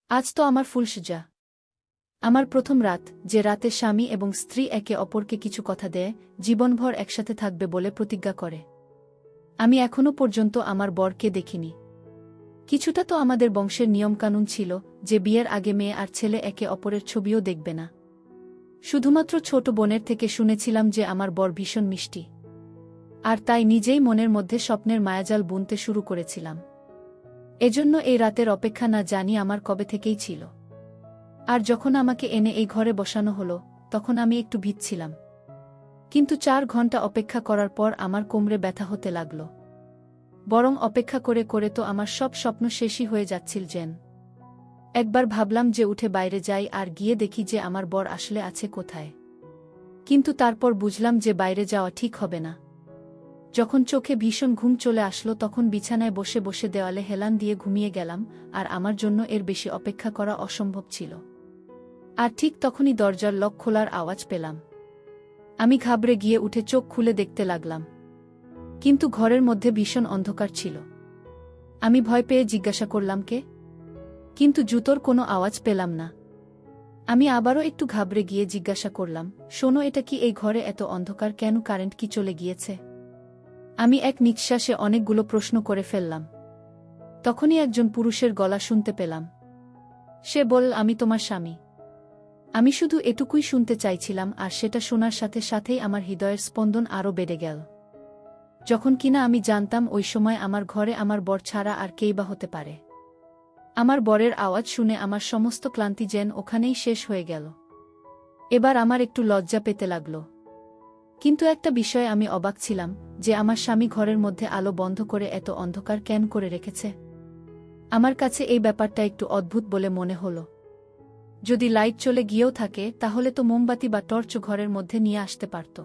আজ তো আমার ফুলসজ্জা। আমার প্রথম রাত, যে রাতে স্বামী এবং স্ত্রী একে অপরকে কিছু কথা দেয়, জীবনভর একসাথে থাকবে বলে প্রতিজ্ঞা করে। আমি এখনো পর্যন্ত আমার বরকে দেখিনি। কিছুটা তো আমাদের বংশের নিয়মকানুন ছিল যে বিয়ের আগে মেয়ে আর ছেলে একে অপরের ছবিও দেখবে না। শুধুমাত্র ছোট বোনের থেকে শুনেছিলাম যে আমার বর ভীষণ মিষ্টি। আর তাই নিজেই মনের মধ্যে স্বপ্নের মায়াজাল বুনতে শুরু করেছিলাম। এজন্য এই রাতের অপেক্ষা না জানি আমার কবে থেকেই ছিল। আর যখন আমাকে এনে এই ঘরে বসানো হলো, তখন আমি একটু ভীত ছিলাম। কিন্তু 4 ঘন্টা অপেক্ষা করার পর আমার কোমরে ব্যথা হতে লাগল। বরং অপেক্ষা করে করে তো আমার সব স্বপ্ন শেষই হয়ে যাচ্ছিল যেন। একবার ভাবলাম যে উঠে বাইরে যাই আর গিয়ে দেখি যে আমার বর আসলে আছে কোথায়। কিন্তু তারপর বুঝলাম যে বাইরে যাওয়া ঠিক হবে না। যখন চোখে ভীষণ ঘুম চলে আসলো তখন বিছানায় বসে বসে দেওয়ালে হেলান দিয়ে ঘুমিয়ে গেলাম, আর আমার জন্য এর বেশি অপেক্ষা করা অসম্ভব ছিল। আর ঠিক তখনই দরজার লক খোলার আওয়াজ পেলাম। আমি ঘাবড়ে গিয়ে উঠে চোখ খুলে দেখতে লাগলাম। কিন্তু ঘরের মধ্যে ভীষণ অন্ধকার ছিল। আমি ভয় পেয়ে জিজ্ঞাসা করলাম, কে? কিন্তু জুতোর কোনো আওয়াজ পেলাম না। আমি আবারও একটু ঘাবড়ে গিয়ে জিজ্ঞাসা করলাম, শোনো, এটা কি? এই ঘরে এত অন্ধকার কেন? কারেন্ট কি চলে গিয়েছে? আমি এক নিঃশ্বাসে অনেকগুলো প্রশ্ন করে ফেললাম। তখনই একজন পুরুষের গলা শুনতে পেলাম। সে বলল, আমি তোমার স্বামী। আমি শুধু এটুকুই শুনতে চাইছিলাম, আর সেটা শোনার সাথে সাথেই আমার হৃদয়ের স্পন্দন আরও বেড়ে গেল। যখন কিনা আমি জানতাম ওই সময় আমার ঘরে আমার বর ছাড়া আর কেই বা হতে পারে। আমার বরের আওয়াজ শুনে আমার সমস্ত ক্লান্তি যেন ওখানেই শেষ হয়ে গেল। এবার আমার একটু লজ্জা পেতে লাগল। কিন্তু একটা বিষয়ে আমি অবাক ছিলাম, যে আমার স্বামী ঘরের মধ্যে আলো বন্ধ করে এত অন্ধকার কেন করে রেখেছে। আমার কাছে এই ব্যাপারটা একটু অদ্ভুত বলে মনে হলো। যদি লাইট চলে গিয়েও থাকে তাহলে তো মোমবাতি বা টর্চ ঘরের মধ্যে নিয়ে আসতে পারত।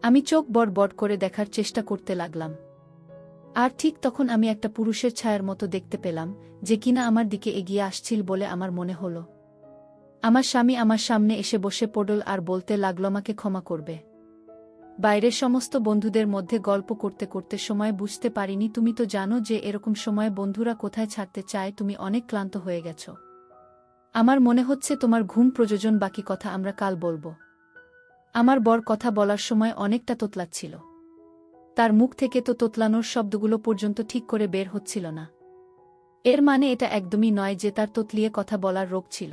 আমি চোখ বড় বড় করে দেখার চেষ্টা করতে লাগলাম। আর ঠিক তখন আমি একটা পুরুষের ছায়ার মতো দেখতে পেলাম, যে কিনা আমার দিকে এগিয়ে আসছিল বলে আমার মনে হলো। আমার স্বামী আমার সামনে এসে বসে পড়ল আর বলতে লাগল, আমাকে ক্ষমা করবে। বাইরের সমস্ত বন্ধুদের মধ্যে গল্প করতে করতে সময় বুঝতে পারিনি। তুমি তো জানো যে এরকম সময় বন্ধুরা কোথায় ছাড়তে চায়। তুমি অনেক ক্লান্ত হয়ে গেছো। আমার মনে হচ্ছে তোমার ঘুম প্রয়োজন। বাকি কথা আমরা কাল বলবো। আমার বর কথা বলার সময় অনেকটা তোতলাচ্ছিল। তার মুখ থেকে তো তোতলানোর শব্দগুলো পর্যন্ত ঠিক করে বের হচ্ছিল না। এর মানে এটা একদমই নয় যে তার তোতলিয়ে কথা বলার রোগ ছিল।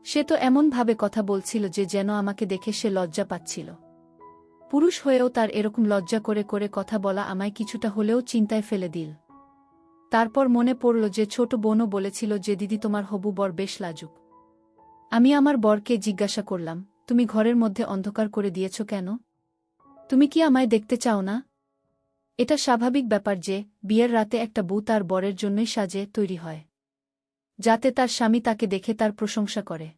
সে তো এমনভাবে কথা বলছিল যে যেন আমাকে দেখে সে লজ্জা পাচ্ছিল। পুরুষ হয়েও তার এরকম লজ্জা করে করে কথা বলা আমায় কিছুটা হলেও চিন্তায় ফেলে দিল। তারপর মনে পড়ল যে ছোট বোনও বলেছিল যে দিদি, তোমার হবু বর বেশ লাজুক। আমি আমার বরকে জিজ্ঞাসা করলাম, তুমি ঘরের মধ্যে অন্ধকার করে দিয়েছ কেন? তুমি কি আমায় দেখতে চাও না? এটা স্বাভাবিক ব্যাপার যে বিয়ের রাতে একটা বউ তার বরের জন্যই সাজে তৈরি হয়, যাতে তার স্বামী তাকে দেখে তার প্রশংসা করে।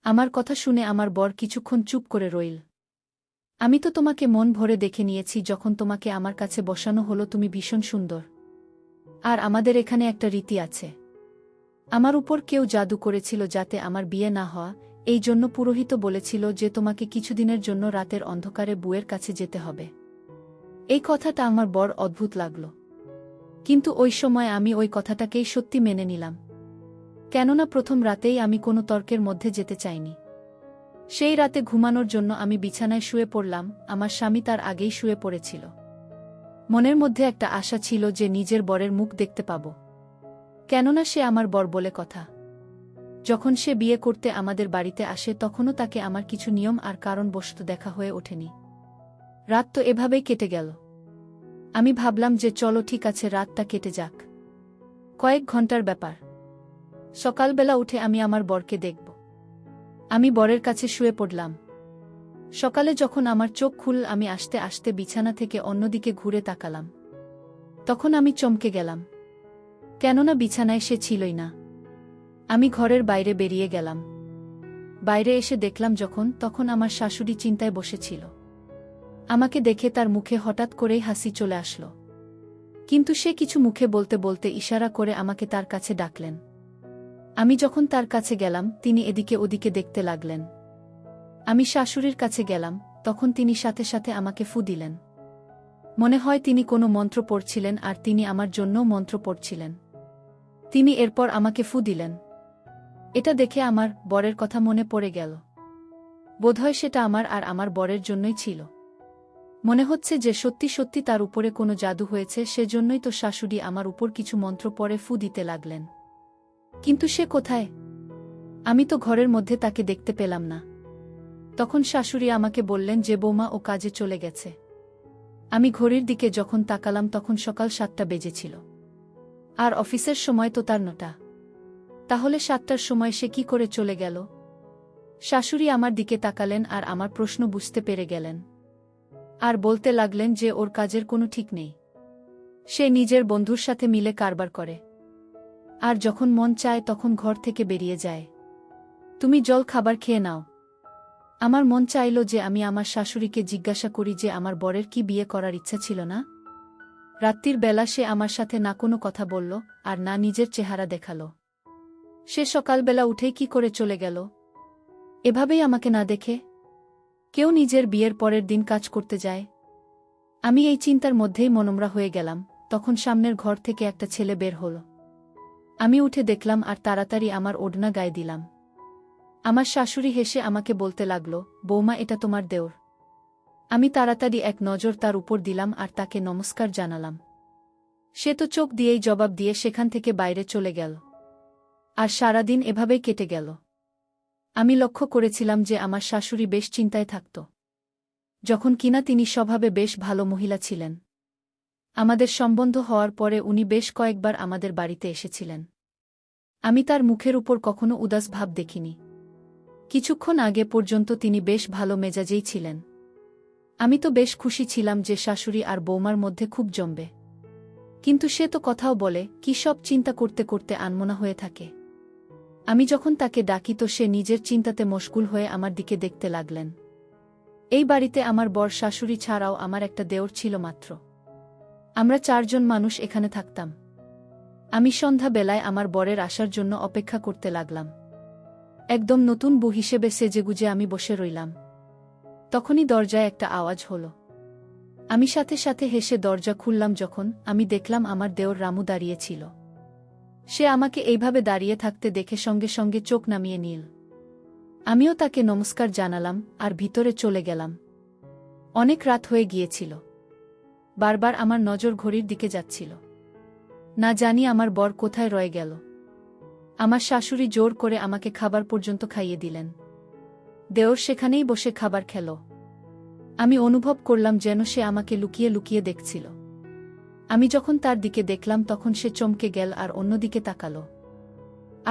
আমার কথা শুনে আমার বর কিছুক্ষণ চুপ করে রইল। আমি তো তোমাকে মন ভরে দেখে নিয়েছি যখন তোমাকে আমার কাছে বসানো হলো। তুমি ভীষণ সুন্দর। আর আমাদের এখানে একটা রীতি আছে। আমার উপর কেউ জাদু করেছিল যাতে আমার বিয়ে না হওয়া, এই জন্য পুরোহিত বলেছিল যে তোমাকে কিছুদিনের জন্য রাতের অন্ধকারে বুয়ের কাছে যেতে হবে। এই কথাটা আমার বড় অদ্ভুত লাগল। কিন্তু ওই সময় আমি ওই কথাটাকেই সত্যি মেনে নিলাম। কেননা প্রথম রাতেই আমি কোনো তর্কের মধ্যে যেতে চাইনি। সেই রাতে ঘুমানোর জন্য আমি বিছানায় শুয়ে পড়লাম। আমার স্বামী তার আগেই শুয়ে পড়েছিল। মনের মধ্যে একটা আশা ছিল যে নিজের বরের মুখ দেখতে পাব। কেননা সে আমার বর বলে কথা। যখন সে বিয়ে করতে আমাদের বাড়িতে আসে তখনও তাকে আমার কিছু নিয়ম আর কারণবশত দেখা হয়ে ওঠেনি। রাত তো এভাবেই কেটে গেল। আমি ভাবলাম যে চলো ঠিক আছে, রাতটা কেটে যাক। কয়েক ঘন্টার ব্যাপার। সকালবেলা উঠে আমি আমার বরকে দেখব। আমি বরের কাছে শুয়ে পড়লাম। সকালে যখন আমার চোখ খুলল আমি আস্তে আস্তে বিছানা থেকে অন্যদিকে ঘুরে তাকালাম। তখন আমি চমকে গেলাম। কেননা বিছানায় সে ছিলই না। আমি ঘরের বাইরে বেরিয়ে গেলাম। বাইরে এসে দেখলাম তখন আমার শাশুড়ি চিন্তায় বসেছিল। আমাকে দেখে তার মুখে হঠাৎ করেই হাসি চলে আসলো। কিন্তু সে কিছু মুখে বলতে বলতে ইশারা করে আমাকে তার কাছে ডাকলেন। আমি যখন তার কাছে গেলাম তিনি এদিকে ওদিকে দেখতে লাগলেন। আমি শাশুড়ির কাছে গেলাম, তখন তিনি সাথে সাথে আমাকে ফু দিলেন। মনে হয় তিনি কোনো মন্ত্র পড়ছিলেন, আর তিনি আমার জন্যও মন্ত্র পড়ছিলেন। তিনি এরপর আমাকে ফু দিলেন। এটা দেখে আমার বরের কথা মনে পড়ে গেল। বোধহয় সেটা আমার আর আমার বরের জন্যই ছিল। মনে হচ্ছে যে সত্যি সত্যি তার উপরে কোনো জাদু হয়েছে, সেজন্যই তো শাশুড়ি আমার উপর কিছু মন্ত্র পড়ে ফু দিতে লাগলেন। কিন্তু সে কোথায়? আমি তো ঘরের মধ্যে তাকে দেখতে পেলাম না। তখন শাশুড়ি আমাকে বললেন যে বৌমা ও কাজে চলে গেছে। আমি ঘড়ির দিকে যখন তাকালাম তখন সকাল 7টা বেজেছিল। আর অফিসের সময় তো তার 9টা। তাহলে 7টার সময় সে কি করে চলে গেল? শাশুড়ি আমার দিকে তাকালেন আর আমার প্রশ্ন বুঝতে পেরে গেলেন। আর বলতে লাগলেন যে ওর কাজের কোনো ঠিক নেই। সে নিজের বন্ধুর সাথে মিলে কারবার করে। আর যখন মন চায় তখন ঘর থেকে বেরিয়ে যায়। তুমি জল খাবার খেয়ে নাও। আমার মন চাইল যে আমি আমার শাশুড়িকে জিজ্ঞাসা করি যে আমার বরের কি বিয়ে করার ইচ্ছা ছিল না। রাত্রির বেলা সে আমার সাথে না কোনো কথা বলল আর না নিজের চেহারা দেখালো। সে সকালবেলা উঠেই কি করে চলে গেল? এভাবেই আমাকে না দেখে? কেউ নিজের বিয়ের পরের দিন কাজ করতে যায়? আমি এই চিন্তার মধ্যেই মনমরা হয়ে গেলাম। তখন সামনের ঘর থেকে একটা ছেলে বের হল। আমি উঠে দেখলাম আর তাড়াতাড়ি আমার ওড়না গায়ে দিলাম। আমার শাশুড়ি হেসে আমাকে বলতে লাগল, বৌমা এটা তোমার দেওর। আমি তাড়াতাড়ি এক নজর তার উপর দিলাম আর তাকে নমস্কার জানালাম। সে তো চোখ দিয়েই জবাব দিয়ে সেখান থেকে বাইরে চলে গেল। আর সারাদিন এভাবেই কেটে গেল। আমি লক্ষ্য করেছিলাম যে আমার শাশুড়ি বেশ চিন্তায় থাকত। যখন কিনা তিনি স্বভাবে বেশ ভালো মহিলা ছিলেন। আমাদের সম্বন্ধ হওয়ার পরে উনি বেশ কয়েকবার আমাদের বাড়িতে এসেছিলেন। আমি তার মুখের উপর কখনো উদাস ভাব দেখিনি। কিছুক্ষণ আগে পর্যন্ত তিনি বেশ ভালো মেজাজেই ছিলেন। আমি তো বেশ খুশি ছিলাম যে শাশুড়ি আর বৌমার মধ্যে খুব জমবে। কিন্তু সে তো কথাও বলে, কি সব চিন্তা করতে করতে আনমনা হয়ে থাকে। আমি যখন তাকে ডাকি তো সে নিজের চিন্তাতে মশগুল হয়ে আমার দিকে দেখতে লাগলেন। এই বাড়িতে আমার বর শাশুড়ি ছাড়াও আমার একটা দেওর ছিল মাত্র। আমরা 4 জন মানুষ এখানে থাকতাম। আমি সন্ধ্যা বেলায় আমার বরের আসার জন্য অপেক্ষা করতে লাগলাম। একদম নতুন বউ হিসেবে সেজেগুজে আমি বসে রইলাম। তখনই দরজায় একটা আওয়াজ হলো। আমি সাথে সাথে হেসে দরজা খুললাম। যখন আমি দেখলাম আমার দেওর রামু দাঁড়িয়ে ছিল। সে আমাকে এইভাবে দাঁড়িয়ে থাকতে দেখে সঙ্গে সঙ্গে চোখ নামিয়ে নিল। আমিও তাকে নমস্কার জানালাম আর ভিতরে চলে গেলাম। অনেক রাত হয়ে গিয়েছিল। বারবার আমার নজর ঘড়ির দিকে যাচ্ছিল। না জানি আমার বর কোথায় রয়ে গেল। আমার শাশুড়ি জোর করে আমাকে খাবার পর্যন্ত খাইয়ে দিলেন। দেওর সেখানেই বসে খাবার খেল। আমি অনুভব করলাম যেন সে আমাকে লুকিয়ে লুকিয়ে দেখছিল। আমি যখন তার দিকে দেখলাম তখন সে চমকে গেল আর অন্যদিকে তাকাল।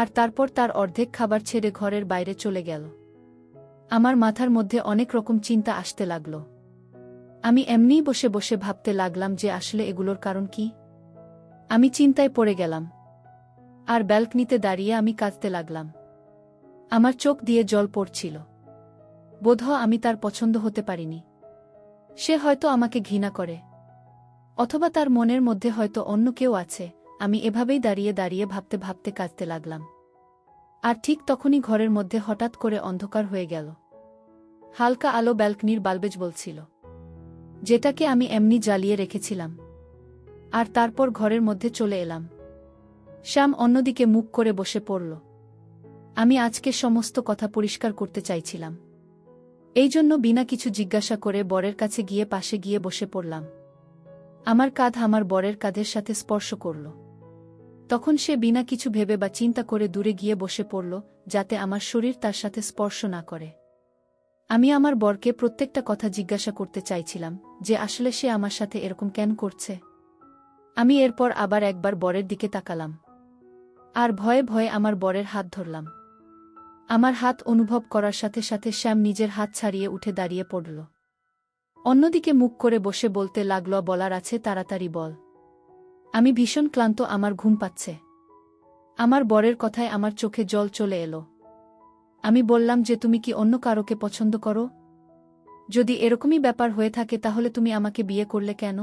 আর তারপর তার অর্ধেক খাবার ছেড়ে ঘরের বাইরে চলে গেল। আমার মাথার মধ্যে অনেক রকম চিন্তা আসতে লাগল। আমি এমনিই বসে বসে ভাবতে লাগলাম যে আসলে এগুলোর কারণ কি। আমি চিন্তায় পড়ে গেলাম। আর ব্যালকনিতে দাঁড়িয়ে আমি কাঁদতে লাগলাম। আমার চোখ দিয়ে জল পড়ছিল। বোধহয় আমি তার পছন্দ হতে পারিনি। সে হয়তো আমাকে ঘৃণা করে, অথবা তার মনের মধ্যে হয়তো অন্য কেউ আছে। আমি এভাবেই দাঁড়িয়ে দাঁড়িয়ে ভাবতে ভাবতে কাঁদতে লাগলাম। আর ঠিক তখনই ঘরের মধ্যে হঠাৎ করে অন্ধকার হয়ে গেল। হালকা আলো ব্যালকনির বাল্বে জ্বলছিল, যেটাকে আমি এমনি জ্বালিয়ে রেখেছিলাম। আর তারপর ঘরের মধ্যে চলে এলাম। শ্যাম অন্যদিকে মুখ করে বসে পড়ল। আমি আজকে সমস্ত কথা পরিষ্কার করতে চাইছিলাম। এই জন্য বিনা কিছু জিজ্ঞাসা করে বরের কাছে গিয়ে পাশে গিয়ে বসে পড়লাম। আমার কাঁধ আমার বরের কাঁধের সাথে স্পর্শ করল। তখন সে বিনা কিছু ভেবে বা চিন্তা করে দূরে গিয়ে বসে পড়ল, যাতে আমার শরীর তার সাথে স্পর্শ না করে। আমি আমার বরকে প্রত্যেকটা কথা জিজ্ঞাসা করতে চাইছিলাম যে আসলে সে আমার সাথে এরকম কেন করছে। আমি এরপর আবার একবার বরের দিকে তাকালাম। আর ভয়ে ভয়ে আমার বরের হাত ধরলাম। আমার হাত অনুভব করার সাথে সাথে শ্যাম নিজের হাত ছাড়িয়ে উঠে দাঁড়িয়ে পড়ল। অন্যদিকে মুখ করে বসে বলতে লাগল, বলার আছে তাড়াতাড়ি বল। আমি ভীষণ ক্লান্ত, আমার ঘুম পাচ্ছে। আমার বরের কথায় আমার চোখে জল চলে এলো। আমি বললাম যে তুমি কি অন্য কারোকে পছন্দ করো? যদি এরকমই ব্যাপার হয়ে থাকে তাহলে তুমি আমাকে বিয়ে করলে কেন?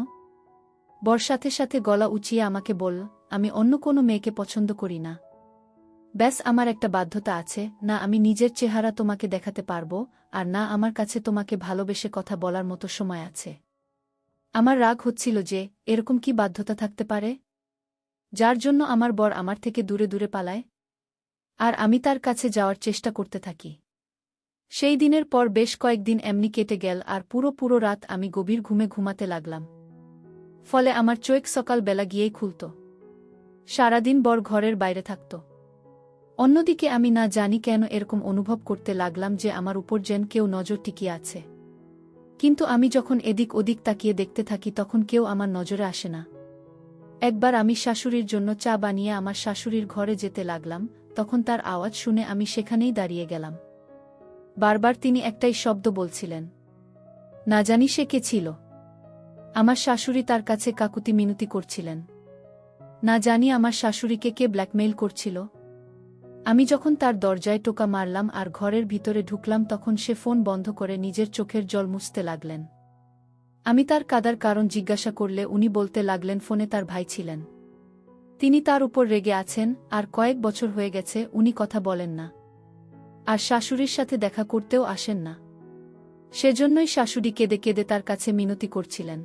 বর সাথে সাথে গলা উঁচিয়ে আমাকে বলল, আমি অন্য কোনো মেয়েকে পছন্দ করি না। ব্যাস আমার একটা বাধ্যতা আছে, না আমি নিজের চেহারা তোমাকে দেখাতে পারবো, আর না আমার কাছে তোমাকে ভালোবেসে কথা বলার মতো সময় আছে। আমার রাগ হচ্ছিল যে এরকম কি বাধ্যতা থাকতে পারে। যার জন্য আমার বর আমার থেকে দূরে দূরে পালায়, আর আমি তার কাছে যাওয়ার চেষ্টা করতে থাকি। সেই দিনের পর বেশ কয়েকদিন এমনি কেটে গেল, আর পুরো রাত আমি গভীর ঘুমে ঘুমাতে লাগলাম। ফলে আমার চোখ সকাল বেলা গিয়েই খুলত। সারাদিন বর ঘরের বাইরে থাকত। অন্যদিকে আমি না জানি কেন এরকম অনুভব করতে লাগলাম যে আমার উপর যেন কেউ নজর টিকিয়ে আছে। কিন্তু আমি যখন এদিক ওদিক তাকিয়ে দেখতে থাকি তখন কেউ আমার নজরে আসে না। একবার আমি শাশুড়ির জন্য চা বানিয়ে আমার শাশুড়ির ঘরে যেতে লাগলাম, তখন তার আওয়াজ শুনে আমি সেখানেই দাঁড়িয়ে গেলাম। বারবার তিনি একটাই শব্দ বলছিলেন। না জানি সে কে ছিল। আমার শাশুড়ি তার কাছে কাকুতি মিনতি করছিলেন। না জানি আমার শাশুড়িকে কে ব্ল্যাকমেইল করছিল। আমি যখন তার দরজায় টোকা মারলাম আর ঘরের ভিতরে ঢুকলাম তখন সে ফোন বন্ধ করে নিজের চোখের জল মুছতে লাগলেন। আমি তার কাদার কারণ জিজ্ঞাসা করলে উনি বলতে লাগলেন ফোনে তার ভাই ছিলেন। তিনি তার উপর রেগে আছেন, আর কয়েক বছর হয়ে গেছে উনি কথা বলেন না, আর শাশুড়ির সাথে দেখা করতেও আসেন না। সেজন্যই শাশুড়ি কেঁদে কেঁদে তার কাছে মিনতি করছিলেন।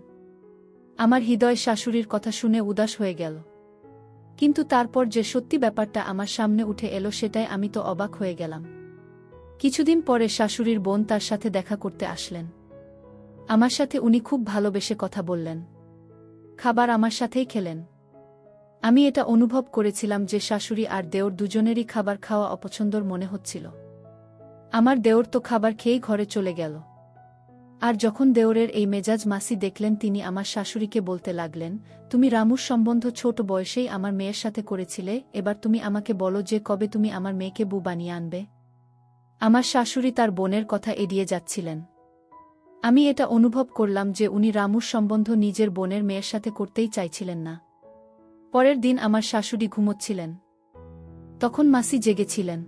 আমার হৃদয় শাশুড়ির কথা শুনে উদাস হয়ে গেল। কিন্তু তারপর যে সত্যি ব্যাপারটা আমার সামনে উঠে এলো সেটাই আমি তো অবাক হয়ে গেলাম। কিছুদিন পরে শাশুড়ির বোন তার সাথে দেখা করতে আসলেন। আমার সাথে উনি খুব ভালোবেসে কথা বললেন, খাবার আমার সাথেই খেলেন। আমি এটা অনুভব করেছিলাম যে শাশুড়ি আর দেওর দুজনেরই খাবার খাওয়া অপছন্দর মনে হচ্ছিল। আমার দেওর তো খাবার খেয়েই ঘরে চলে গেল। আর যখন দেওরের এই মেজাজ মাসি দেখলেন তিনি আমার শাশুড়িকে বলতে লাগলেন, তুমি রামুর সম্বন্ধ ছোট বয়সেই আমার মেয়ের সাথে করেছিলে, এবার তুমি আমাকে বলো যে কবে তুমি আমার মেয়েকে বউ বানিয়ে আনবে। আমার শাশুড়ি তার বোনের কথা এড়িয়ে যাচ্ছিলেন। আমি এটা অনুভব করলাম যে উনি রামুর সম্বন্ধ নিজের বোনের মেয়ের সাথে করতেই চাইছিলেন না। পরের দিন আমার শাশুড়ি ঘুমোচ্ছিলেন। তখন মাসি জেগেছিলেন।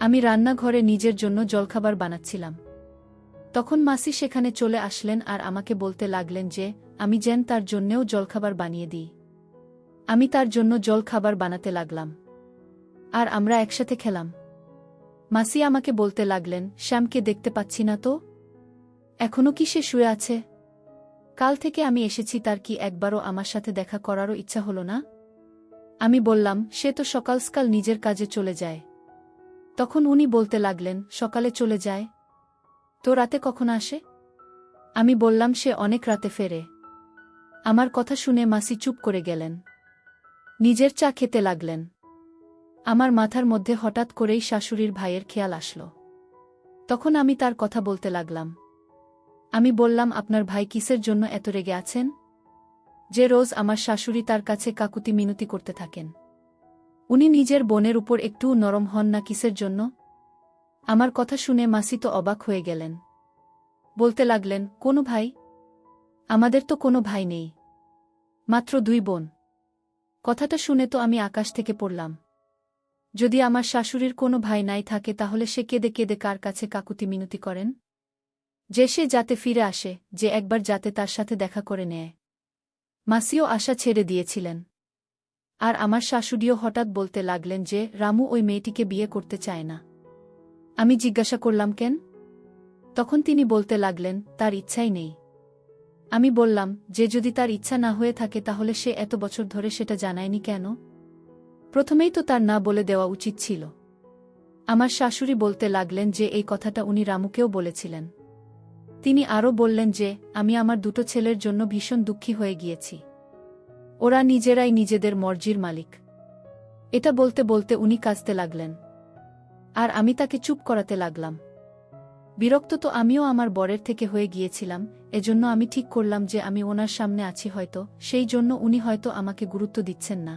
আমি রান্নাঘরে নিজের জন্য জলখাবার বানাচ্ছিলাম। তখন মাসি সেখানে চলে আসলেন আর আমাকে বলতে লাগলেন যে আমি যেন তার জন্যেও জলখাবার বানিয়ে দিই। আমি তার জন্য জলখাবার বানাতে লাগলাম, আর আমরা একসাথে খেলাম। মাসি আমাকে বলতে লাগলেন, শ্যামকে দেখতে পাচ্ছি না তো, এখনো কি সে শুয়ে আছে? কাল থেকে আমি এসেছি, তার কি একবারও আমার সাথে দেখা করারও ইচ্ছা হলো না? আমি বললাম, সে তো সকাল সকাল নিজের কাজে চলে যায়। তখন উনি বলতে লাগলেন, সকালে চলে যায় তো রাতে কখন আসে? আমি বললাম, সে অনেক রাতে ফেরে। আমার কথা শুনে মাসি চুপ করে গেলেন। নিজের চা খেতে লাগলেন। আমার মাথার মধ্যে হঠাৎ করেই শাশুড়ির ভাইয়ের খেয়াল আসলো। তখন আমি তার কথা বলতে লাগলাম। আমি বললাম, আপনার ভাই কিসের জন্য এত রেগে আছেন যে রোজ আমার শাশুড়ি তার কাছে কাকুতি মিনতি করতে থাকেন? উনি নিজের বোনের উপর একটুও নরম হন না কিসের জন্য? আমার কথা শুনে মাসি তো অবাক হয়ে গেলেন। বলতে লাগলেন, কোনো ভাই? আমাদের তো কোনো ভাই নেই, মাত্র 2 বোন। কথাটা শুনে তো আমি আকাশ থেকে পড়লাম। যদি আমার শাশুড়ির কোনো ভাই নাই থাকে তাহলে সে কেঁদে কেঁদে কার কাছে কাকুতি মিনতি করেন? যে সে যাতে ফিরে আসে, যে একবার যাতে তার সাথে দেখা করে নেয়। মাসিও আশা ছেড়ে দিয়েছিলেন। আর আমার শাশুড়িও হঠাৎ বলতে লাগলেন যে রামু ওই মেয়েটিকে বিয়ে করতে চায় না। আমি জিজ্ঞাসা করলাম, কেন? তখন তিনি বলতে লাগলেন, তার ইচ্ছাই নেই। আমি বললাম, যে যদি তার ইচ্ছা না হয়ে থাকে তাহলে সে এত বছর ধরে সেটা জানায়নি কেন? প্রথমেই তো তার না বলে দেওয়া উচিত ছিল। আমার শাশুড়ি বলতে লাগলেন যে এই কথাটা উনি রামুকেও বলেছিলেন। তিনি আরও বললেন যে আমি আমার 2 ছেলের জন্য ভীষণ দুঃখী হয়ে গিয়েছি। ওরা নিজেরাই নিজেদের মর্জির মালিক। এটা বলতে বলতে উনি কাঁদতে লাগলেন। আর আমি তাকে চুপ করাতে লাগলাম। বিরক্ত তো আমিও আমার বরের থেকে হয়ে গিয়েছিলাম, এজন্য আমি ঠিক করলাম যে আমি ওনার সামনে আছি হয়তো, সেই জন্য উনি হয়তো আমাকে গুরুত্ব দিচ্ছেন না।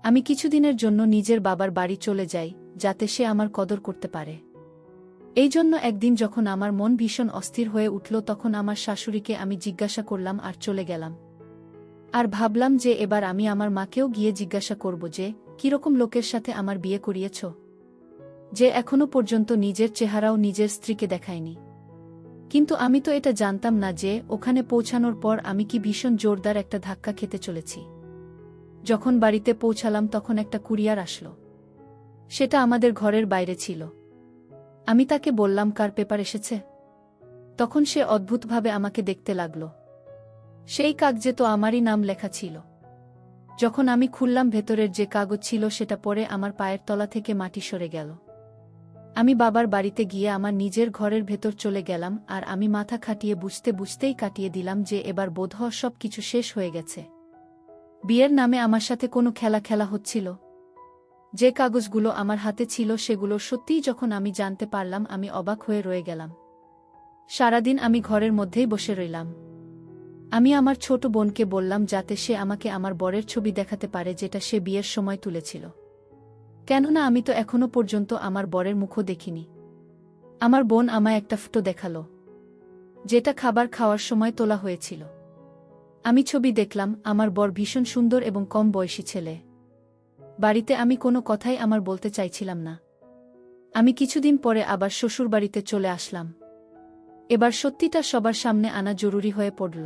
আমি কিছুদিনের জন্য নিজের বাবার বাড়ি চলে যাই, যাতে সে আমার কদর করতে পারে। এই জন্য একদিন যখন আমার মন ভীষণ অস্থির হয়ে উঠল তখন আমার শাশুড়িকে আমি জিজ্ঞাসা করলাম আর চলে গেলাম। আর ভাবলাম যে এবার আমি আমার মাকেও গিয়ে জিজ্ঞাসা করব যে কিরকম লোকের সাথে আমার বিয়ে করিয়েছ, যে এখনো পর্যন্ত নিজের চেহারাও নিজের স্ত্রীকে দেখায়নি। কিন্তু আমি তো এটা জানতাম না যে ওখানে পৌঁছানোর পর আমি কি ভীষণ জোরদার একটা ধাক্কা খেতে চলেছি। যখন বাড়িতে পৌঁছালাম তখন একটা কুরিয়ার আসলো। সেটা আমাদের ঘরের বাইরে ছিল। আমি তাকে বললাম, কার পেপার এসেছে? তখন সে অদ্ভুতভাবে আমাকে দেখতে লাগল। সেই কাগজে তো আমারই নাম লেখা ছিল। যখন আমি খুললাম ভেতরের যে কাগজ ছিল সেটা পড়ে আমার পায়ের তলা থেকে মাটি সরে গেল। আমি বাবার বাড়িতে গিয়ে আমার নিজের ঘরের ভেতর চলে গেলাম আর আমি মাথা খাটিয়ে বুঝতেই কাটিয়ে দিলাম যে এবার বোধহয় সব কিছু শেষ হয়ে গেছে। বিয়ের নামে আমার সাথে কোনো খেলা হচ্ছিল। যে কাগজগুলো আমার হাতে ছিল সেগুলো সত্যিই যখন আমি জানতে পারলাম আমি অবাক হয়ে রয়ে গেলাম। সারাদিন আমি ঘরের মধ্যেই বসে রইলাম। আমি আমার ছোট বোনকে বললাম যাতে সে আমাকে আমার বরের ছবি দেখাতে পারে যেটা সে বিয়ের সময় তুলেছিল। কেননা আমি তো এখনো পর্যন্ত আমার বরের মুখও দেখিনি। আমার বোন আমায় একটা ফটো দেখালো, যেটা খাবার খাওয়ার সময় তোলা হয়েছিল। আমি ছবি দেখলাম, আমার বর ভীষণ সুন্দর এবং কম বয়সী ছেলে। বাড়িতে আমি কোনো কথাই আমার বলতে চাইছিলাম না। আমি কিছুদিন পরে আবার শ্বশুরবাড়িতে চলে আসলাম। এবার সত্যিটা সবার সামনে আনা জরুরি হয়ে পড়ল।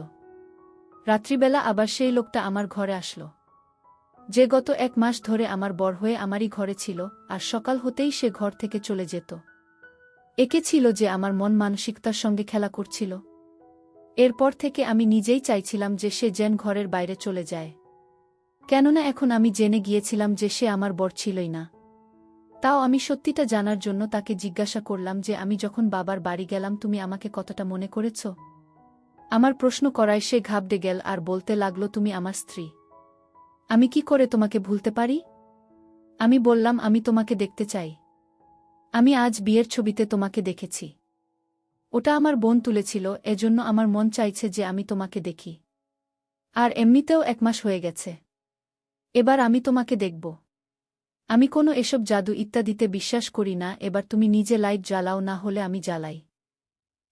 রাত্রিবেলা আবার সেই লোকটা আমার ঘরে আসলো, যে গত 1 মাস ধরে আমার বর হয়ে আমারই ঘরে ছিল, আর সকাল হতেই সে ঘর থেকে চলে যেত। একে ছিল যে আমার মন মানসিকতার সঙ্গে খেলা করছিল। এরপর থেকে আমি নিজেই চাইছিলাম যে সে যেন ঘরের বাইরে চলে যায়। কেননা এখন আমি জেনে গিয়েছিলাম যে সে আমার বর ছিলই না। তাও আমি সত্যিটা জানার জন্য তাকে জিজ্ঞাসা করলাম যে আমি যখন বাবার বাড়ি গেলাম তুমি আমাকে কতটা মনে করেছ? আমার প্রশ্ন করায় সে ঘাবড়ে গেল আর বলতে লাগলো, তুমি আমার স্ত্রী, আমি কি করে তোমাকে ভুলতে পারি? আমি বললাম, আমি তোমাকে দেখতে চাই। আমি আজ বিয়ের ছবিতে তোমাকে দেখেছি। ওটা আমার বোন তুলেছিল, এজন্য আমার মন চাইছে যে আমি তোমাকে দেখি। আর এমনিতেও 1 মাস হয়ে গেছে। এবার আমি তোমাকে দেখব। আমি কোনো এসব জাদু ইত্যাদিতে বিশ্বাস করি না, এবার তুমি নিজে লাইট জ্বালাও, না হলে আমি জ্বালাই।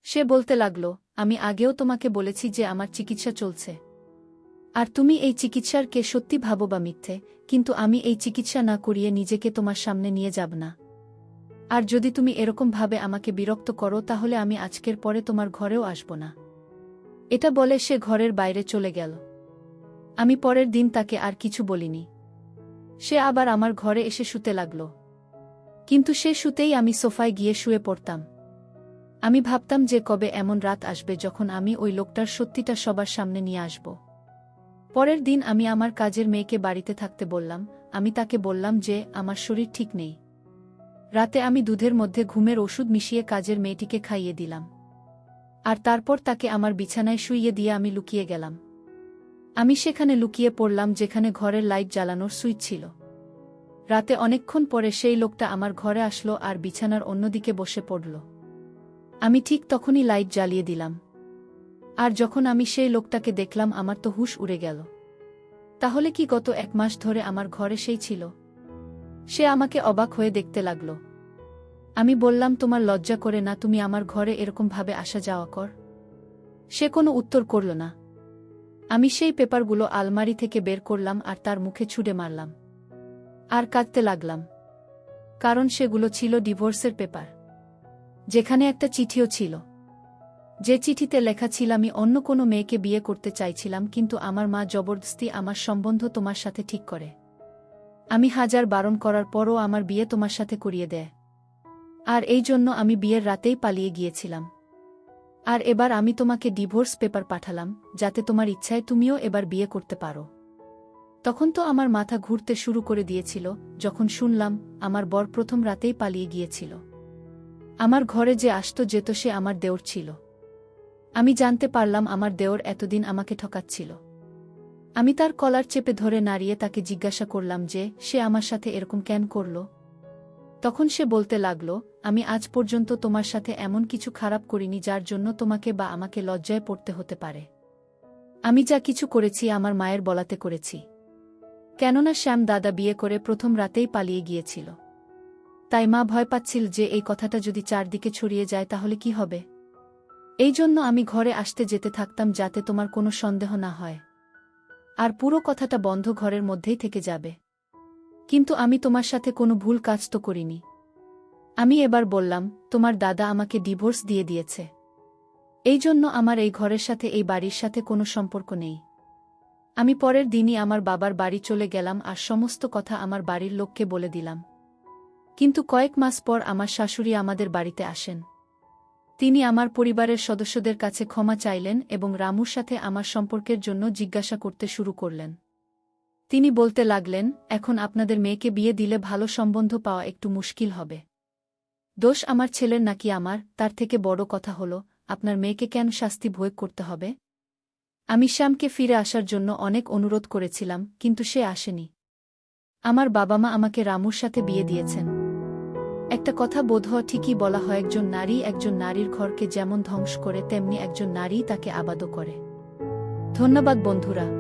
সে বলতে লাগল, আমি আগেও তোমাকে বলেছি যে আমার চিকিৎসা চলছে। আর তুমি এই চিকিৎসার কে সত্যি ভাবো বা মিথ্যে, কিন্তু আমি এই চিকিৎসা না করিয়ে নিজেকে তোমার সামনে নিয়ে যাব না। আর যদি তুমি এরকম ভাবে আমাকে বিরক্ত করো তাহলে আমি আজকের পরে তোমার ঘরেও আসব না। এটা বলে সে ঘরের বাইরে চলে গেল। আমি পরের দিন তাকে আর কিছু বলিনি। সে আবার আমার ঘরে এসে শুতে লাগল। কিন্তু সে শুতেই আমি সোফায় গিয়ে শুয়ে পড়তাম। আমি ভাবতাম যে কবে এমন রাত আসবে যখন আমি ওই লোকটার সত্যিটা সবার সামনে নিয়ে আসব। পরের দিন আমি আমার কাজের মেয়েকে বাড়িতে থাকতে বললাম। আমি তাকে বললাম যে আমার শরীর ঠিক নেই। রাতে আমি দুধের মধ্যে ঘুমের ওষুধ মিশিয়ে কাজের মেয়েটিকে খাইয়ে দিলাম। আর তারপর তাকে আমার বিছানায় শুইয়ে দিয়ে আমি লুকিয়ে গেলাম। আমি সেখানে লুকিয়ে পড়লাম যেখানে ঘরের লাইট জ্বালানোর সুইচ ছিল। রাতে অনেকক্ষণ পরে সেই লোকটা আমার ঘরে আসলো আর বিছানার অন্যদিকে বসে পড়ল। আমি ঠিক তখনই লাইট জ্বালিয়ে দিলাম। আর যখন আমি সেই লোকটাকে দেখলাম আমার তো হুঁশ উড়ে গেল। তাহলে কি গত 1 মাস ধরে আমার ঘরে সেই ছিল? সে আমাকে অবাক হয়ে দেখতে লাগল। আমি বললাম, তোমার লজ্জা করে না তুমি আমার ঘরে এরকম ভাবে আসা যাওয়া কর? সে কোনো উত্তর করল না। আমি সেই পেপারগুলো আলমারি থেকে বের করলাম আর তার মুখে ছুঁড়ে মারলাম। আর কাঁদতে লাগলাম। কারণ সেগুলো ছিল ডিভোর্সের পেপার, যেখানে একটা চিঠিও ছিল। যে চিঠিতে লেখা ছিল আমি অন্য কোনো মেয়েকে বিয়ে করতে চাইছিলাম, কিন্তু আমার মা জবরদস্তি আমার সম্বন্ধ তোমার সাথে ঠিক করে। আমি হাজার বারণ করার পরও আমার বিয়ে তোমার সাথে করিয়ে দেয়। আর এই জন্য আমি বিয়ের রাতেই পালিয়ে গিয়েছিলাম। আর এবার আমি তোমাকে ডিভোর্স পেপার পাঠালাম, যাতে তোমার ইচ্ছায় তুমিও এবার বিয়ে করতে পারো। তখন তো আমার মাথা ঘুরতে শুরু করে দিয়েছিল যখন শুনলাম আমার বর প্রথম রাতেই পালিয়ে গিয়েছিল। আমার ঘরে যে আসতো যেত সে আমার দেওর ছিল। আমি জানতে পারলাম আমার দেওর এতদিন আমাকে ঠকাচ্ছিল। আমি তার কলার চেপে ধরে নাড়িয়ে তাকে জিজ্ঞাসা করলাম যে সে আমার সাথে এরকম কেন করল। তখন সে বলতে লাগল, আমি আজ পর্যন্ত তোমার সাথে এমন কিছু খারাপ করিনি যার জন্য তোমাকে বা আমাকে লজ্জায় পড়তে হতে পারে। আমি যা কিছু করেছি আমার মায়ের বলাতে করেছি। কেননা শ্যাম দাদা বিয়ে করে প্রথম রাতেই পালিয়ে গিয়েছিল। তাই মা ভয় পাচ্ছিল যে এই কথাটা যদি চারদিকে ছড়িয়ে যায় তাহলে কি হবে। এই জন্য আমি ঘরে আসতে যেতে থাকতাম যাতে তোমার কোনো সন্দেহ না হয়। আর পুরো কথাটা বন্ধ ঘরের মধ্যেই থেকে যাবে। কিন্তু আমি তোমার সাথে কোনো ভুল কাজ তো করিনি। আমি এবার বললাম, তোমার দাদা আমাকে ডিভোর্স দিয়ে দিয়েছে। এই জন্য আমার এই ঘরের সাথে এই বাড়ির সাথে কোনো সম্পর্ক নেই। আমি পরের দিনই আমার বাবার বাড়ি চলে গেলাম আর সমস্ত কথা আমার বাড়ির লোককে বলে দিলাম। কিন্তু কয়েক মাস পর আমার শাশুড়ি আমাদের বাড়িতে আসেন। তিনি আমার পরিবারের সদস্যদের কাছে ক্ষমা চাইলেন এবং রামুর সাথে আমার সম্পর্কের জন্য জিজ্ঞাসা করতে শুরু করলেন। তিনি বলতে লাগলেন, এখন আপনাদের মেয়েকে বিয়ে দিলে ভালো সম্বন্ধ পাওয়া একটু মুশকিল হবে। দোষ আমার ছেলের নাকি আমার? তার থেকে বড় কথা হল, আপনার মেয়েকে কেন শাস্তি ভোগ করতে হবে? আমি শ্যামকে ফিরে আসার জন্য অনেক অনুরোধ করেছিলাম, কিন্তু সে আসেনি। আমার বাবা মা আমাকে রামুর সাথে বিয়ে দিয়েছেন। একটা কথা বোধহয় ঠিকই বলা হয়, একজন নারীর ঘরকে যেমন ধ্বংস করে তেমনি একজন নারী তাকে আবাদও করে। ধন্যবাদ বন্ধুরা।